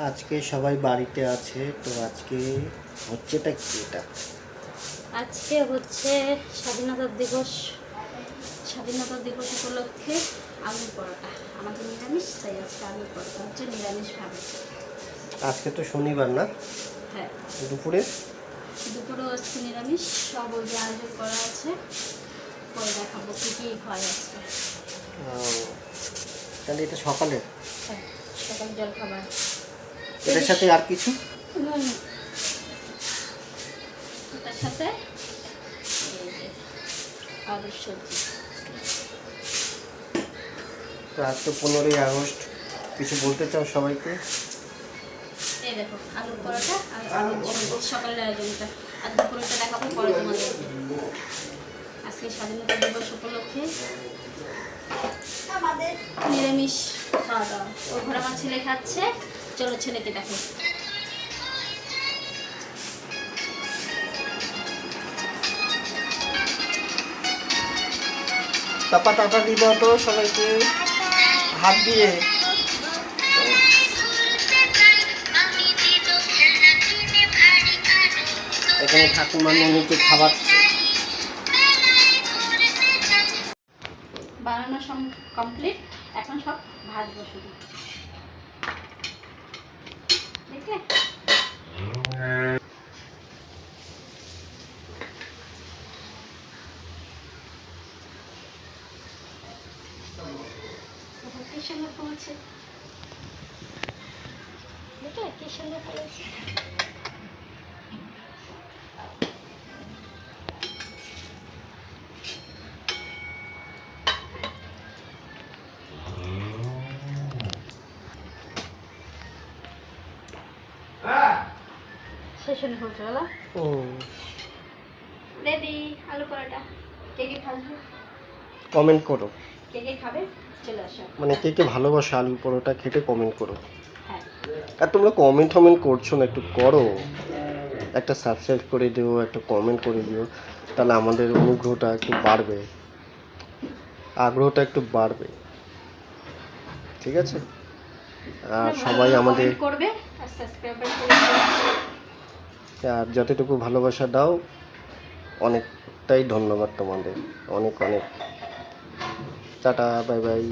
আজকে সবাই বাড়িতে আছে, তো আজকে হচ্ছেটা কি এটা? আজকে হচ্ছে স্বাধীনতা দিবস। স্বাধীনতা দিবস উপলক্ষে আলুর পরোটা। আমাদের নিরামিষ, তাই আজকে আলুর পরোটা হচ্ছে নিরামিষভাবে। আজকে তো শনিবার না? হ্যাঁ, দুপুরে দুপুরেও আজকে নিরামিষ। সব ওই যে আয়োজন করা আছে, পরে দেখাবো কী কী হয় আজকে। তাহলে এটা সকালে, হ্যাঁ, সকাল জলখাবার। এটার সাথে আর কিছু? ওটার সাথে এই যে আলুর সবজি। তো আজ তো 15ই আগস্ট, কিছু বলতে চাও সবাইকে? এই দেখো আলুর পরোটা আর আলুর সবজি, সকালের আয়োজনটা। আর দুপুরেটা দেখাবো পরে তোমাদেরকে। আজকে স্বাধীনতা দিবস উপলক্ষে আমাদের নিরামিষ খাওয়া দাওয়া। ওর ঘরে আমার ছেলে খাচ্ছে, চলো ছেলেকে দেখো। টাপা টাটা দিল তো সবাইকে হাত দিয়ে। এখানে ঠাকুমা ননিকে খাওয়াচ্ছে। বানানো সব কমপ্লিট, এখন সব ভাজবো শুধু। দেখলে কি সুন্দর ফুলছে, দেখলে কি সুন্দর ফুলেছে। শেষনে ফুলছে বলো। রেডি আলু পরোটা। কে কে খাবে? কমেন্ট করো, কে কে খাবে চলে আসো। মানে কে কে ভালোবাসো আলু পরোটা খেতে, কমেন্ট করো। হ্যাঁ, আর তোমরা কমেন্ট করছো না, একটু করো। একটা সাবস্ক্রাইব করে দিও, একটা কমেন্ট করে দিও, তাহলে আমাদের অনুগ্রহটা একটু বাড়বে, আগ্রহটা একটু বাড়বে। ঠিক আছে? আর সবাই আমাদের করবে আর সাবস্ক্রাইব করে আর যতটুকু ভালোবাসা দাও, অনেকটাই ধন্যবাদ তোমাদের। অনেক অনেক টাটা, বাই বাই।